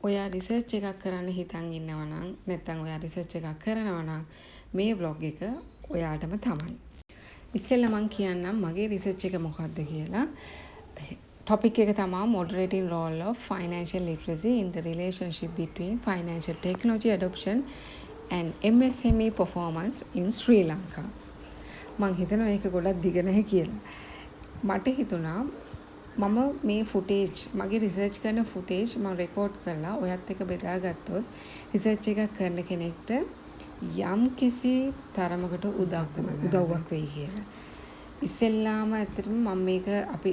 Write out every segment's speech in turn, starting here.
ඔයා රිසර්ච් එකක් කරන්න හිතන් ඉන්නවා නම් නැත්නම් ඔයා රිසර්ච් එකක් කරනවා නම් මේ vlog එක ඔයාටම තමයි. ඉස්සෙල්ලා මම කියන්නම් මගේ රිසර්ච් එක මොකක්ද කියලා. topic එක තමයි moderating role of financial literacy in the relationship between financial technology adoption and MSME performance in Sri Lanka. මං හිතනවා මේක ගොඩක් දිග නැහැ කියලා. මට හිතුණා මම මේ ෆුටේජ් මගේ රිසර්ච් කරන ෆුටේජ් මම රෙකෝඩ් කරලා ඔයත් එක්ක බෙදාගත්තොත් රිසර්ච් එකක් කරන කෙනෙක්ට යම් කිසි තරමකට උදව්වක් වෙයි කියලා. ඉස්සෙල්ලාම ඇත්තටම මම මේක අපි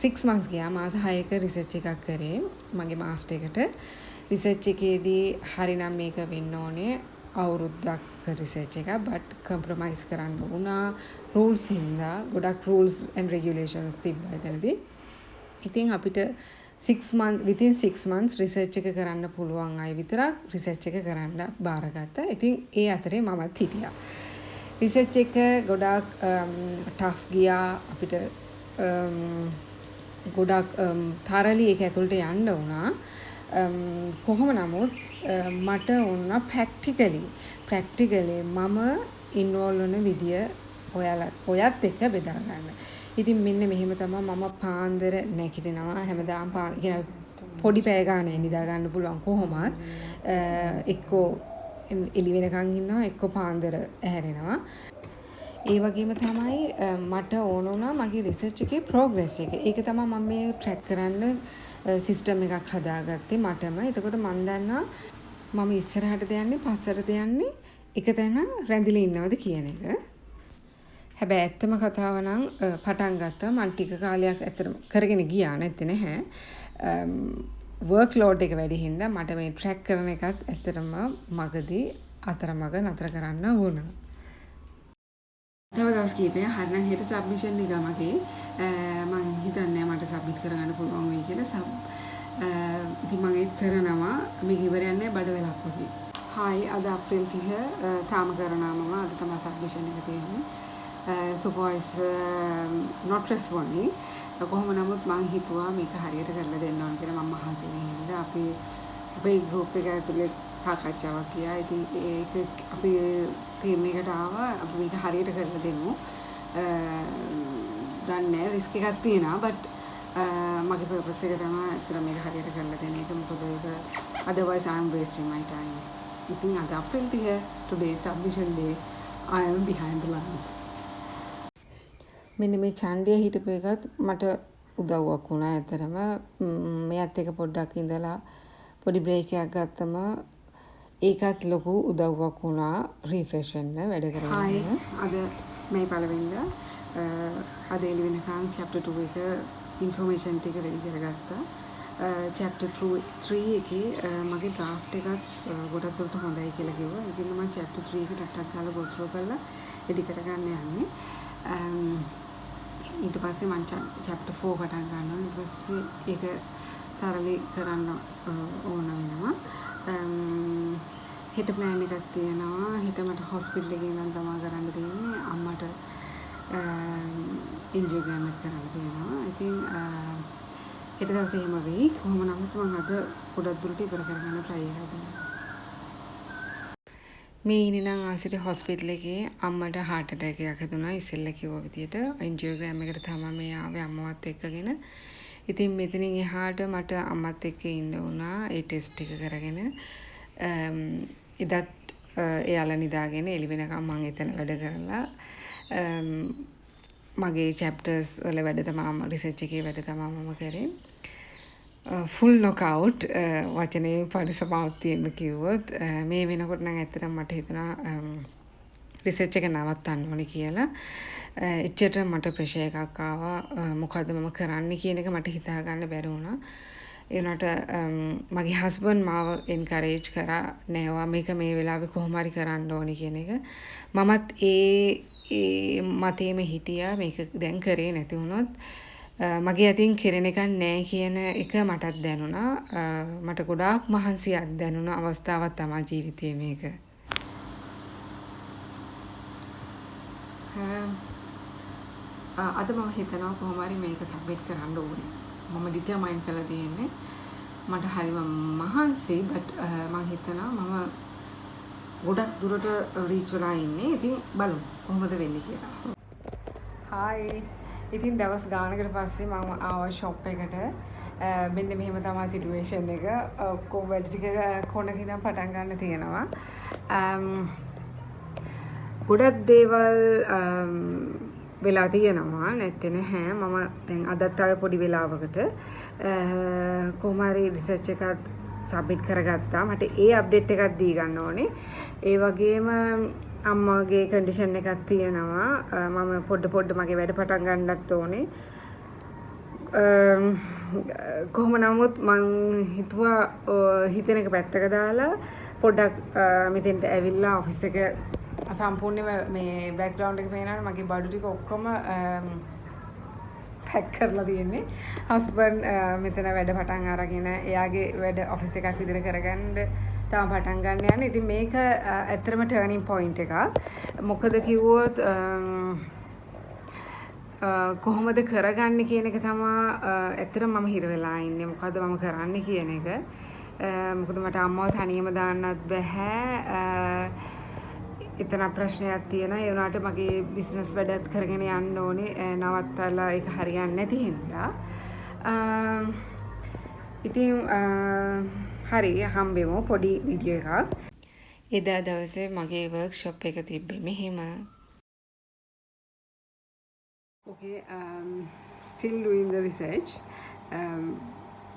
6 months ගියා මාස 6ක රිසර්ච් එකක් කරේ මගේ මාස්ටර් එකට. රිසර්ච් එකේදී හරිනම් මේක වෙන්න ඕනේ අවුරුද්දක් රිසර්ච් එක but compromise කරන්න වුණා rules හින්දා ගොඩක් rules and regulations තිබ්බා එතනදී. ඉතින් අපිට 6 months within 6 months රිසර්ච් එක කරන්න පුළුවන් අය විතරක් රිසර්ච් එක කරන්න බාරගත්තා. ඉතින් ඒ අතරේ මමත් හිටියා. රිසර්ච් එක ගොඩක් tough ගියා අපිට ගොඩක් thoroughly ඒක ඇතුළට යන්න වුණා. කොහොම නමුත් මට ඕන ප්‍රැක්ටිකලි මම ඉන්වෝල්ව් වෙන විදිය ඔයත් එක්ක බෙදා ගන්න. ඉතින් මෙන්න මෙහෙම තමයි මම පාන්දර නැගිටිනවා හැමදාම පොඩි පැය ගානේ නිදා ගන්න පුළුවන් කොහොමත් එක්කෝ එළි වෙනකන් ඉන්නවා එක්කෝ පාන්දර ඇහැරෙනවා. ඒ වගේම තමයි මට ඕන වුණා මගේ රිසර්ච් එකේ ප්‍රෝග්‍රස් එක. ඒක තමයි මම මේ ට්‍රැක් කරන්න සිස්ටම් එකක් හදාගත්තේ මටම. එතකොට මම දන්නවා මම ඉස්සරහටද යන්නේ පස්සටද යන්නේ එක තැන රැඳිලා ඉන්නවද කියන එක. හැබැයි ඇත්තම කතාව නම් පටන් ගත්තා මම ටික කාලයක් ඇත්තටම කරගෙන ගියා නැත්තේ නැහැ. වර්ක් ලෝඩ් එක වැඩි හින්දා මට මේ ට්‍රැක් කරන එකත් ඇත්තටම මගදී අතරමඟ නතර කරන්න වුණා. තව දවස් කීපයක් හරිනම් හෙට සබ්මිෂන් එක මගේ මම හිතන්නේ මට සබ්මිට් කරගන්න පුළුවන් වෙයි කියලා ඉතින් මම ඒක කරනවා මේක ඉවරයක් නැහැ බඩ වෙලක් වගේ. හායි අද අප්‍රේල් 30 තාම කරනවා මම අද තමයි සබ්මිෂන් එක තියෙන්නේ. Supervisor not responding. කොහොම නමුත් මම හිතුවා මේක හරියට කරලා දෙන්න ඕන කියලා මම මහන්සි වෙනවා. අපි අපේ group එක ඇතුලේ සාකච්ඡාවක් ගියා. ඉතින් ඒක අපි තීරණයකට ආවා අපි මේක හරියට කරලා දෙමු. දන්නේ රිස්ක් එකක් තියෙනවා but මගේ purpose එක තමයි අතන මේක හරියට කරලා දෙන එක. මොකද ඒක otherwise I am wasting my time. ඉතින් අද අප්‍රේල් 30 today submission day I am behind the lines. මෙන්න මේ ඡන්දය හිටපු එකත් මට උදව්වක් වුණා ඇතරම. මෙයත් එක පොඩ්ඩක් ඉඳලා පොඩි බ්‍රේක් එකක් ගත්තම ඒකත් ලොකු උදව්වක් වුණා රිෆ්‍රෙෂ් වෙන්න වැඩ කරගෙන. හායි අද මේ පළවෙනිදා අද එළි වෙනකන් chapter 2 එක information ටික රෙඩි කරගත්තා. chapter 3 එකේ මගේ draft එකත් ගොඩක් දුරට හොඳයි කියලා කිව්වා. ඉතින් මම chapter 3 එක ටක් ගාලා go through කරලා රෙඩි කරගන්න යන්නේ. ඊට පස්සේ මම chapter 4 පටන් ගන්නවා. ඊට පස්සේ ඒක තරලි කරන්න ඕන වෙනවා. හෙට ප්ලෑන් එකක් තියෙනවා. හෙට මට හොස්පිටල් එකේ ඉඳන් තමයි කරන්න තියෙන්නේ. අම්මට එන්ජියෝග්‍රෑම් එක කරන්න තියෙනවා. ඉතින් හෙට දවසේ එහෙම වෙයි. කොහොම නමුත් මම අද පොඩක් දුරට ඉවර කරගන්න try එකක් කරනවා. මේ ඉනිනම් ආසිට හොස්පිටල් එකේ අම්මට heart attack එකක් හැදුනා. ඉස්සෙල්ලා කිව්වා විදියට එන්ජියෝග්‍රෑම් එකට තමයි මේ ආවේ අම්මවත් එක්කගෙන. ඉතින් මෙතනින් එහාට මට අම්මත් එක්ක ඉන්න වුණා ඒ ටෙස්ට් ටික කරගෙන. එදත් එයාලා නිදාගෙන එළි වෙනකම් මම එතන වැඩ කරලා මගේ chapters වල වැඩ තමයි රිසර්ච් එකේ වැඩ තමයි මම කරේ. full knockout වචනේ පරිසමාප්තියෙම කිව්වොත් මේ වෙනකොට නම් ඇත්තටම මට හිතෙනවා රිසර්ච් එක නවත්තන්න ඕනේ කියලා. එච්චර මට ප්‍රෙෂර් එකක් ආවා. මොකද්ද මම කරන්න කියන එක මට හිතා ගන්න බැරි වුණා. ඒ වුණාට මගේ හස්බන්ඩ් මාව එන්කරේජ් කරා නෑවා මේක මේ වෙලාවේ කොහොම හරි කරන්න ඕනේ කියන එක. මමත් ඒ මතේම හිටියා මේක දැන් කරේ නැති වුණොත් මගේ අතින් කෙරෙන එකක් නෑ කියන එක මටත් දැනුණා. මට ගොඩාක් මහන්සියක් දැනුණ අවස්ථාවක් තමයි ජීවිතේ මේක. අද මම හිතනවා කොහොම හරි මේක සබ්මිට් කරන්න ඕනේ. මම ඩිටර්මයින් කරලා තියෙන්නේ මට හරිම මහන්සි බට් මං හිතනවා මම ගොඩක් දුරට රීච් වෙලා ඉන්නේ. ඉතින් බලමු කොහොමද වෙන්නේ කියලා. හායි. ඉතින් දවස් ගානකට පස්සේ මම ආවා ෂොප් එකට. මෙන්න මෙහෙම තමයි සිටුේෂන් එක. ඔක්කොම වැඩ ටික කොනකින් ඉඳන් පටන් ගන්න තියෙනවා. ගොඩක් දේවල් වෙලා තියෙනවා නැත්තේ නැහැ. මම දැන් අදත් ආවේ පොඩි වෙලාවකට කොහොම හරි රිසර්ච් එකක් සබ්මිට් කරගත්තා. මට ඒ අප්ඩේට් එකක් දී ගන්න ඕනේ. ඒ වගේම අම්මගේ කන්ඩිෂන් එකක් තියෙනවා. මම පොඩ මගේ වැඩ පටන් ගන්නත් ඕනේ. කොහොම නමුත් මං හිතුවා හිතෙන එක පැත්තක දාලා පොඩ්ඩක් මෙතෙන්ට ඇවිල්ලා ඔෆිස් එක සම්පූර්ණයෙන්ම මේ බෑග්ග්‍රවුන්ඩ් එක පේනවනේ මගේ බඩු ටික ඔක්කොම පැක් කරලා තියෙන්නේ. හස්බන්ඩ් මෙතන වැඩ පටන් අරගෙන එයාගේ වැඩ ඔෆිස් එකක් විදිහට කරගන්න තාම පටන් ගන්න යන්නේ. ඉතින් මේක ඇත්තටම ටර්නින් පොයින්ට් එකක්. මොකද කිව්වොත් කොහොමද කරගන්නේ කියන එක තමයි ඇත්තටම මම හිර වෙලා ඉන්නේ. මොකද්ද මම කරන්නේ කියන එක. මොකද මට අම්මව තනියම දාන්නත් බෑ. එතන ප්‍රශ්නයක් තියෙනවා. ඒ වුණාට මගේ බිස්නස් වැඩත් කරගෙන යන්න ඕනේ. නවත්තලා ඒක හරියන්නේ නැති හින්දා. ඉතින් හරි හම්බෙමු පොඩි වීඩියෝ එකක්. එදා දවසේ මගේ වර්ක්ෂොප් එක තිබ්බේ මෙහෙම. Okay, still doing the research.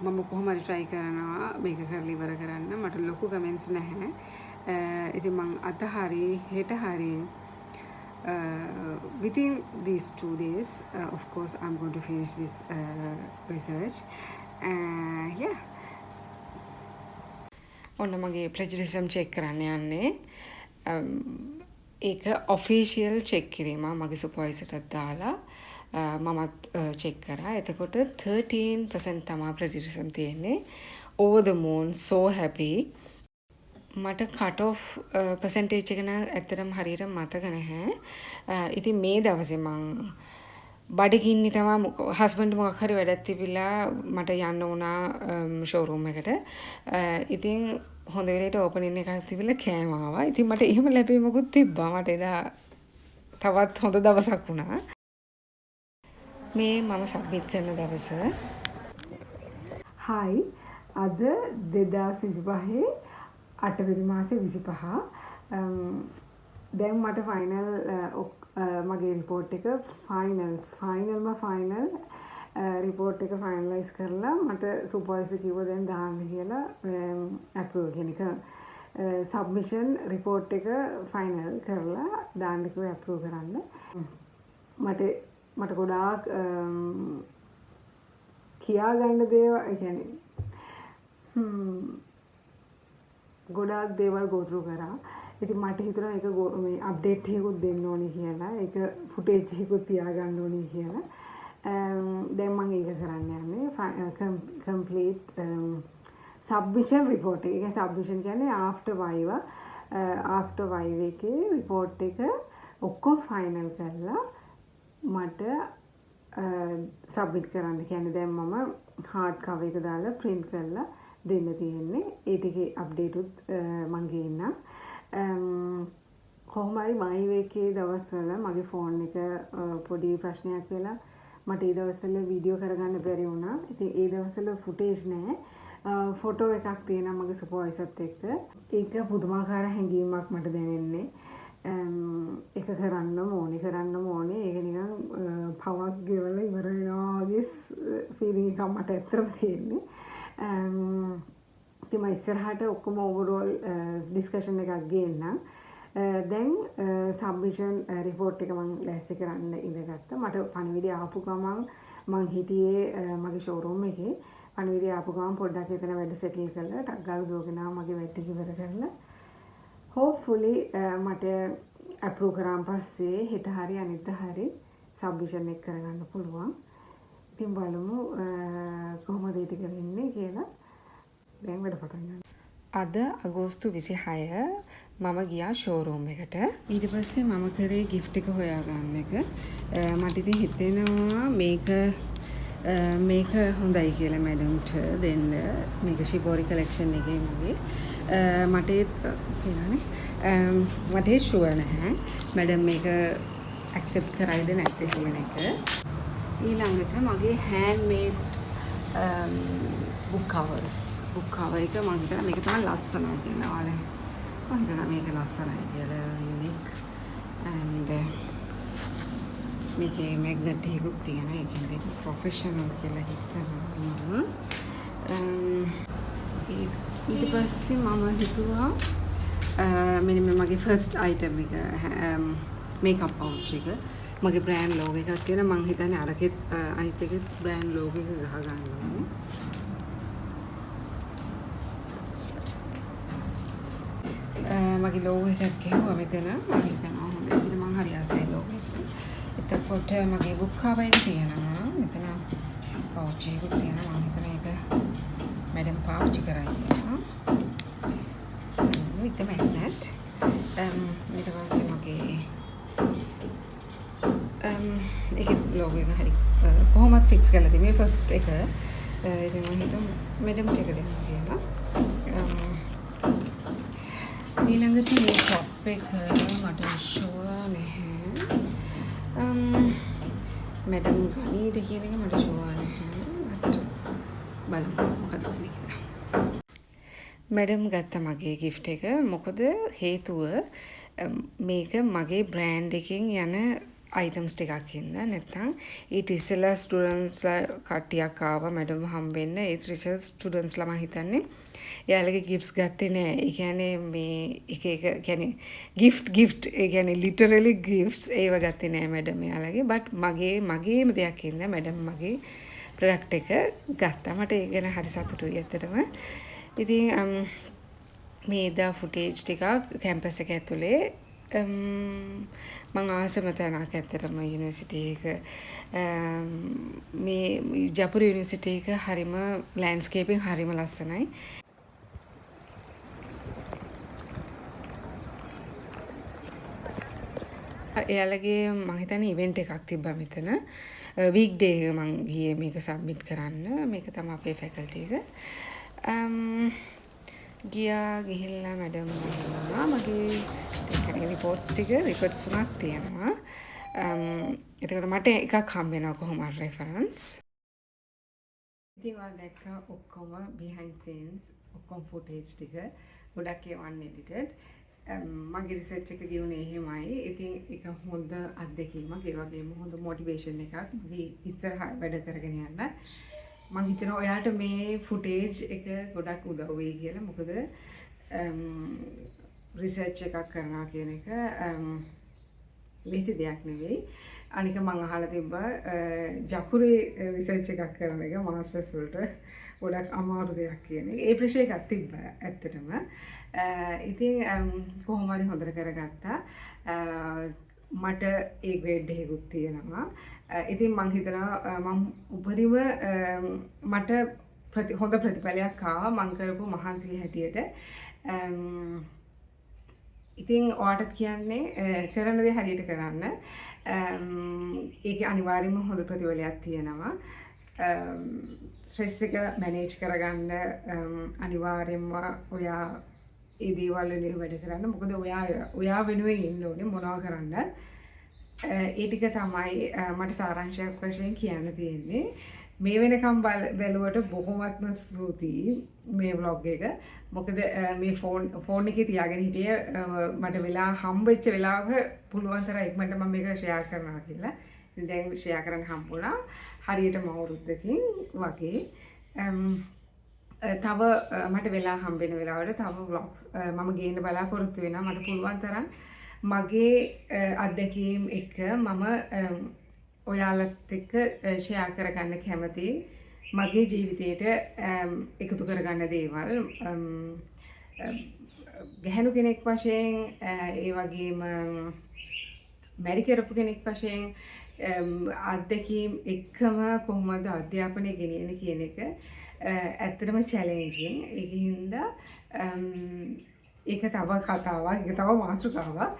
මම කොහොම හරි try කරනවා මේක කරලා ඉවර කරන්න. මට ලොකු comments නැහැ. ඉතින් මං අද හරි හෙට හරි within these 2 days of course I'm going to finish this research. Yeah. ඔන්න මගේ plagiarism check කරන්න යන්නේ. ඒක official check කිරීම මගේ supervisorටත් දාලා මමත් check කරා. එතකොට 13% තමයි plagiarism තියෙන්නේ. Over the moon, so happy. මට cut off percentage එක නම් ඇත්තටම හරියට මතක නැහැ. ඉතින් මේ දවසේ මං බඩගින්නි තමයි හස්බන්ඩ් මොකක් හරි වැඩක් තිබිලා මට යන්න වුණා ෂෝරූම් එකට. ඉතින් හොඳ වෙලේට ඕපනින් එකක් තිබිලා කෑම ආවා. ඉතින් මට එහෙම ලැබීමකුත් තිබ්බා. මට එදා තවත් හොඳ දවසක් වුණා. මේ මම සබ්මිට් කරන දවස. හයි අද 2025 8 මාසේ 25. දැන් මට ෆයිනල් මගේ රිපෝට් එක ෆයිනල් රිපෝට් එක ෆයිනලයිස් කරලා මට සුපර්වයිසර් කිව්වා දැන් දාන්න කියලා අප්‍රූව් කියන එක සබ්මිෂන් රිපෝට් එක ෆයිනල් කරලා දාන්න කිව්වා අප්‍රූව් කරන්න. මට ගොඩාක් කියා ගන්න දේවල් ඒ කියන්නේ ගොඩාක් දේවල් go through කරා. ඉතින් මට හිතුණා ඒක මේ අප්ඩේට් එකකුත් දෙන්න ඕනේ කියලා. ඒක ෆුටේජ් එකකුත් තියාගන්න ඕනේ කියලා. දැන් මම ඒක කරන්න යන්නේ complete submission report එක. ඒ කියන්නේ submission කියන්නේ after viva එකේ report එක ඔක්කොම final කරලා මට submit කරන්න. කියන්නේ දැන් මම hard cover එක දාලා print කරලා දෙන්න තියෙන්නේ. ඒ ටිකේ අප්ඩේට් උත් මං ගේන්නම්. කොහොම හරි viva එකේ දවස්වල මගේ ෆෝන් එක පොඩි ප්‍රශ්නයක් වෙලා මට ඒ දවස්වල වීඩියෝ කරගන්න බැරි වුණා. ඉතින් ඒ දවස්වල ෆුටේජ් නැහැ. ෆොටෝ එකක් තියෙනවා මගේ සුපර්වයිසර්ත් එක්ක. ඒක පුදුමාකාර හැඟීමක් මට දැනෙන්නේ. ඒක කරන්නම ඕනේ. ඒක නිකන් පවක් ගෙවලා ඉවර වෙනවා වගේ ෆීලිං එකක් මට ඇත්තටම තියෙන්නේ. ඉතින් මම ඉස්සරහට ඔක්කොම ඕවරෝල් ඩිස්කෂන් එකක් ගේන්නම්. දැන් සබ්මිෂන් රිපෝට් එක මම ලෑස්ති කරන්න ඉඳගත්තා. මට පණිවිඩය ආපු ගමන් මං හිටියේ මගේ ෂෝරූම් එකේ. පණිවිඩය ආපු ගමන් පොඩ්ඩක් එතන වැඩ සෙටල් කරලා ටක් ගාලා දුවගෙන මගේ වැඩ ටික ඉවර කරලා hopefully මට අප්‍රූව් කරාන් පස්සේ හෙට හරි අනිද්දා හරි සබ්මිෂන් එක කරගන්න පුළුවන්. ඉතින් බලමු කොහොමද ඒක වෙන්නේ කියලා. දැන් වැඩ පටන් ගන්න. අද අගෝස්තු 26 මම ගියා ෂෝරූම් එකට. ඊට පස්සේ මම කරේ gift එක හොයාගන්න එක. මට ඉතින් හිතෙනවා මේක මේක හොඳයි කියලා මැඩම්ට දෙන්න මේක ශිබෝරි කලෙක්ෂන් එකේ මගේ මට පේනවනේ මට ෂුවර් නැහැ මැඩම් මේක ඇක්සෙප්ට් කරයිද නැද්ද කියන එක ඊළඟට මගේ හෑන්ඩ්මේඩ් බුක් කවර් එක මම හිතනවා මේක තමයි ලස්සනයි කියලා ඔයාලා මම හිතනවා මේක ලස්සනයි කියලා යුනික් and මේකේ මැග්නට් එකකුත් තියෙනවා ඒකෙන් දෙක ප්‍රොෆෙෂනල් කියලා හිතනවා ඊට පස්සේ මම හිතුවා මෙන්න මගේ ෆස්ට් අයිටම් එක මේකප් පවුච් එක මගේ බ්‍රෑන්ඩ් ලෝගෝ එකක් තියෙනවා මම හිතන්නේ අරකෙත් අනිත් එකෙත් බ්‍රෑන්ඩ් ලෝගෝ එක ගහ ගන්න ඕනේ මගේ ලෝගෝ එකක් ගැහුවා මෙතන මම හිතනවා හොඳයි කියලා මම හරි ආසයි ලෝගෝ එක එතකොට මගේ බුක් කවර් එක තියෙනවා මෙතන පවුච් එකකුත් තියෙනවා මම හිතන එක මැඩම් පාවිච්චි කරයි කියලා with the magnet ඊට පස්සේ මගේ ඒකේ ලෝගෝ එක හරි කොහොමද ෆික්ස් කරලා තියෙන්නේ මේ ෆස්ට් එක ඉතින් මම හිතුවා මැඩම්ට එක දෙන්න කියලා ඊළඟට මේ ටොප් එක මට ෂුවර් නැහැ මැඩම් ගනීද කියන එක මට ෂුවර් නැහැ බලමු මොකද වෙන්නේ කියලා මැඩම් ගත්ත මගේ ගිෆ්ට් එක මොකද හේතුව මේක මගේ බ්‍රෑන්ඩ් එකෙන් යන අයිටම්ස් ටිකක් හින්දා නැත්නම් ඊට ඉස්සෙල්ලා ස්ටුඩන්ට්ස්ලා කට්ටියක් ආවා මැඩම් හම්බෙන්න ඒ රිසර්ච් ස්ටුඩන්ට්ස්ලා මම හිතන්නේ එයාලගේ ගිෆ්ට්ස් ගත්තේ නෑ ඒ කියන්නේ මේ එක කියන්නේ ගිෆ්ට් ඒ කියන්නේ ලිටරලි ගිෆ්ට්ස් ඒව ගත්තේ නෑ මැඩම් එයාලගේ බට් මගේම දෙයක් හින්දා මැඩම් මගේ ප්‍රොඩක්ට් එක ගත්තා මට ඒක ගැන හරි සතුටුයි ඇත්තටම ඉතින් මේ දා ෆුටේජ් ටිකක් කැම්පස් එක ඇතුලේ මම ආසම තැනක් ඇත්තටම යුනිවර්සිටි එක මේ ජපුරු යුනිවර්සිටි එක හරිම ලෑන්ඩ්ස්කේපින් හරිම ලස්සනයි එයාලගේ මම හිතන්නේ ඉවෙන්ට් එකක් තිබ්බා මෙතන වීක් ඩේ එක මම ගියේ මේක සබ්මිට් කරන්න මේක තමයි අපේ ෆැකල්ටි එක ගිහිල්ලා මැඩම් වුණා මගේ ඒකනේ රිපෝට්ස් ටික රිපෝට්ස් තුනක් තියෙනවා එතකොට මට එකක් හම්බ වෙනවා කොහොම හරි රෙෆරන්ස් ඉතින් ඔයා දැක්ක ඔක්කොම behind scenes ඔක්කොම footage ටික ගොඩක් ඒවා unedited මගේ රිසර්ච් එක ගියුනේ එහෙමයි ඉතින් ඒක හොඳ අත්දැකීමක් ඒ වගේම හොඳ මොටිවේෂන් එකක් මගේ ඉස්සරහ වැඩ කරගෙන යන්න මම හිතනවා ඔයාට මේ ෆුටේජ් එක ගොඩක් උදව් වෙයි කියලා මොකද රිසර්ච් එකක් කරනවා කියන එක ලේසි දෙයක් නෙවෙයි අනික මම අහලා තිබ්බා ජකුරේ රිසර්ච් එකක් කරන එක මාස්ටර්ස් වලට ගොඩක් අමාරු දෙයක් කියන එක ඒ ප්‍රශ්න එකක් තිබ්බා ඇත්තටම ඉතින් කොහොම හරි හොඳට කරගත්තා මට ඒ ග්‍රේඩ් එකකුත් තියෙනවා ඉතින් මං හිතනවා මම උපරිම මට හොඳ ප්‍රතිඵලයක් ආවා මං කරපු මහන්සිය හැටියට ඉතින් ඔයාටත් කියන්නේ කරන දේ හරියට කරන්න ඒක අනිවාර්යයෙන්ම හොඳ ප්‍රතිඵලයක් තියෙනවා ස්ට්‍රෙස් එක මැනේජ් කරගන්න අනිවාර්යයෙන්ම ඔයා ඒ දේවල් වලින් වැඩ කරන්න මොකද ඔයා වෙනුවෙන් ඉන්න ඕනේ මොනවා කරන්නත් ඒ ටික තමයි මට සාරාංශයක් වශයෙන් කියන්න තියෙන්නේ මේ වෙනකම් බැලුවට බොහොමත්ම ස්තුතියි මේ vlog එක මොකද මේ ෆෝන් එකේ තියාගෙන හිටියේ මට වෙලා හම්බෙච්ච වෙලාවක පුළුවන් තරම් ඉක්මනට මම මේක ෂෙයා කරනවා කියලා ඉතින් දැන් ෂෙයා කරන්න හම්බුණා හරියටම අවුරුද්දකින් වගේ තව මට වෙලා හම්බෙන වෙලාවට තව vlogs මම ගේන්න බලාපොරොත්තු වෙනවා මට පුළුවන් තරම් මගේ අත්දැකීම් එක මම ඔයාලත් එක්ක ෂෙයා කරගන්න කැමතියි මගේ ජීවිතයට එකතු කරගන්න දේවල් ගැහැණු කෙනෙක් වශයෙන් ඒ වගේම මැරි කරපු කෙනෙක් වශයෙන් අත්දැකීම් එක්කම කොහොමද අධ්‍යාපනය ගෙනියන්නේ කියන එක ඇත්තටම චැලෙන්ජින් ඒකින්ද ඒක තව කතාවක් ඒක තව මාතෘකාවක්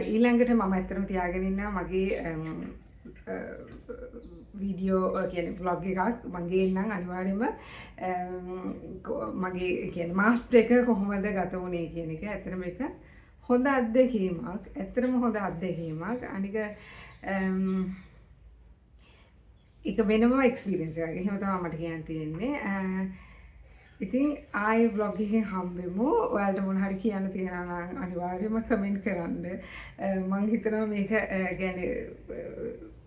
ඊළඟට මම ඇත්තටම තියාගෙන ඉන්නවා මගේ වීඩියෝ කියන බ්ලොග් එකක් මගේ නම් අනිවාර්යයෙන්ම මගේ කියන්නේ මාස්ටර් එක කොහොමද ගත වුනේ කියන එක ඇත්තටම එක හොඳ අත්දැකීමක්. ඇත්තටම හොඳ අත්දැකීමක්. අනික ඒක වෙනම එක්ස්පීරියන්ස් එකක්. එහෙම තමයි මට කියන්න තියෙන්නේ. ඉතින් ආයේ vlog එකකින් හම්බෙමු. ඔයාලට මොන හරි කියන්න තියෙනවා නම් අනිවාර්යයෙන්ම කමෙන්ට් කරන්න. මම හිතනවා මේක කියන්නේ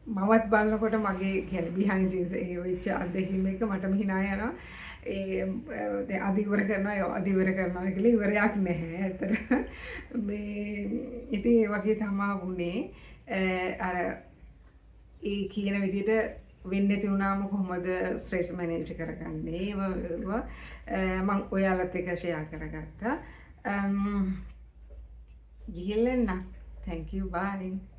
මමත් බලනකොට මගේ කියන්නේ behind scenes ඒ වෙච්ච අත්දැකීම් එක මටම hina යනවා. ඒ අදිවර කරනවා කියලා ඉවරයක් නැහැ. ඇත්තට මේ ඉතින් ඒ වගේ තමයි වුනේ. අර ඒ කියන විදිහට වෙන්නේ නැති වුණාම කොහොමද ස්ට්‍රෙස් මැනේජ් කරගන්නේ? මම ඔයාලත් එක්ක ෂෙයා කරගත්තා. ගිහිල්ලා එන්න. Thank you. Bye.